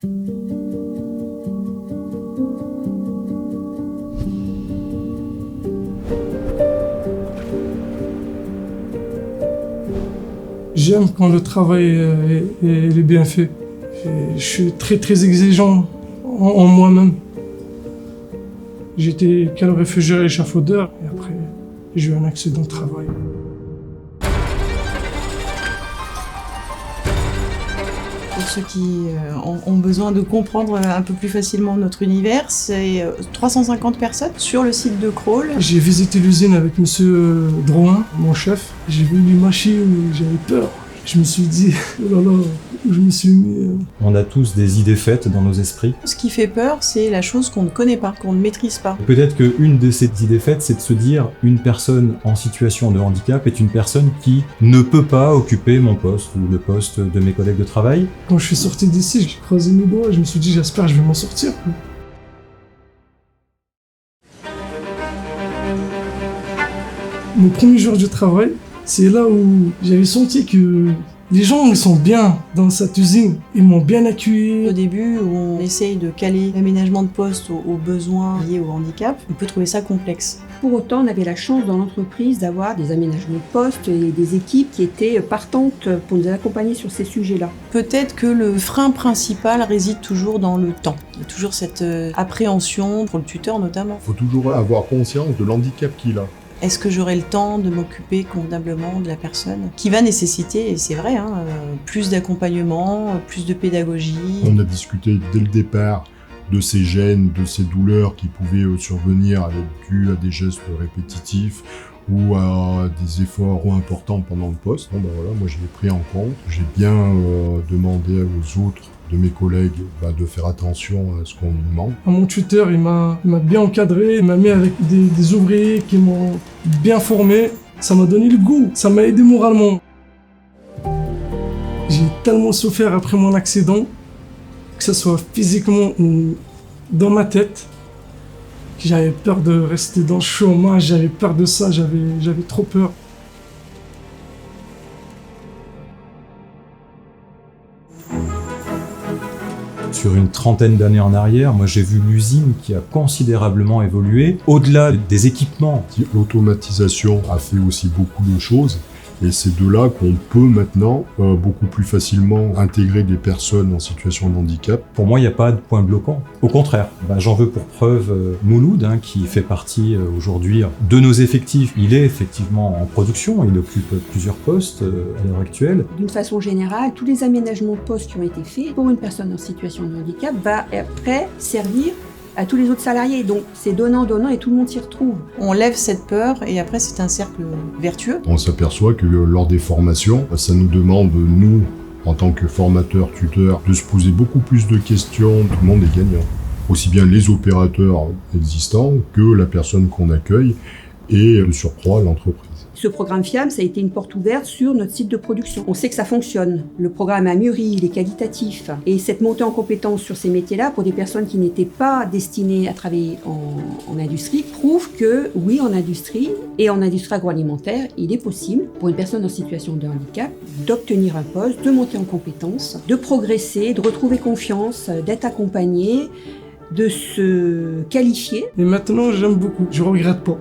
J'aime quand le travail est bien fait. Et je suis très exigeant en moi-même. J'étais calorifugeur et échafaudeur et après j'ai eu un accident de travail. Pour ceux qui ont besoin de comprendre un peu plus facilement notre univers, c'est 350 personnes sur le site de Crawl. J'ai visité l'usine avec monsieur Drouin, mon chef. J'ai vu les machines, j'avais peur. Je me suis dit, oh là là, je me suis mis... On a tous des idées faites dans nos esprits. Ce qui fait peur, c'est la chose qu'on ne connaît pas, qu'on ne maîtrise pas. Peut-être qu'une de ces idées faites, c'est de se dire une personne en situation de handicap est une personne qui ne peut pas occuper mon poste ou le poste de mes collègues de travail. Quand je suis sorti d'ici, j'ai croisé mes doigts et je me suis dit, j'espère que je vais m'en sortir. Mon premier jour de travail, c'est là où j'avais senti que les gens ils sont bien dans cette usine. Ils m'ont bien accueilli. Au début, où on essaye de caler l'aménagement de poste aux besoins liés au handicap, on peut trouver ça complexe. Pour autant, on avait la chance dans l'entreprise d'avoir des aménagements de postes et des équipes qui étaient partantes pour nous accompagner sur ces sujets-là. Peut-être que le frein principal réside toujours dans le temps. Il y a toujours cette appréhension, pour le tuteur notamment. Il faut toujours avoir conscience de l'handicap qu'il a. Est-ce que j'aurai le temps de m'occuper convenablement de la personne qui va nécessiter, et c'est vrai, plus d'accompagnement, plus de pédagogie. On a discuté dès le départ de ces gênes, de ces douleurs qui pouvaient survenir dues à des gestes répétitifs ou à des efforts importants pendant le poste. Bon, voilà, moi je l'ai pris en compte. J'ai bien demandé aux autres de mes collègues de faire attention à ce qu'on nous demande. Mon tuteur, il m'a bien encadré, il m'a mis avec des ouvriers qui m'ont bien formé. Ça m'a donné le goût, ça m'a aidé moralement. J'ai tellement souffert après mon accident, que ce soit physiquement ou dans ma tête, que j'avais peur de rester dans le chômage, j'avais peur de ça, j'avais trop peur. Sur une trentaine d'années en arrière, moi j'ai vu l'usine qui a considérablement évolué, au-delà des équipements. L'automatisation a fait aussi beaucoup de choses. Et c'est de là qu'on peut maintenant beaucoup plus facilement intégrer des personnes en situation de handicap. Pour moi, il n'y a pas de point bloquant. Au contraire, j'en veux pour preuve Mouloud, qui fait partie aujourd'hui de nos effectifs. Il est effectivement en production, il occupe plusieurs postes à l'heure actuelle. D'une façon générale, tous les aménagements de postes qui ont été faits pour une personne en situation de handicap va après servir à tous les autres salariés. Donc c'est donnant et tout le monde s'y retrouve. On lève cette peur et après c'est un cercle vertueux. On s'aperçoit que lors des formations, ça nous demande, nous, en tant que formateurs, tuteurs, de se poser beaucoup plus de questions. Tout le monde est gagnant. Aussi bien les opérateurs existants que la personne qu'on accueille et de surcroît l'entreprise. Ce programme FIAM, ça a été une porte ouverte sur notre site de production. On sait que ça fonctionne. Le programme a mûri, il est qualitatif. Et cette montée en compétence sur ces métiers-là, pour des personnes qui n'étaient pas destinées à travailler en industrie, prouve que, oui, en industrie et en industrie agroalimentaire, il est possible, pour une personne en situation de handicap, d'obtenir un poste, de monter en compétence, de progresser, de retrouver confiance, d'être accompagné, de se qualifier. Et maintenant, j'aime beaucoup, je regrette pas.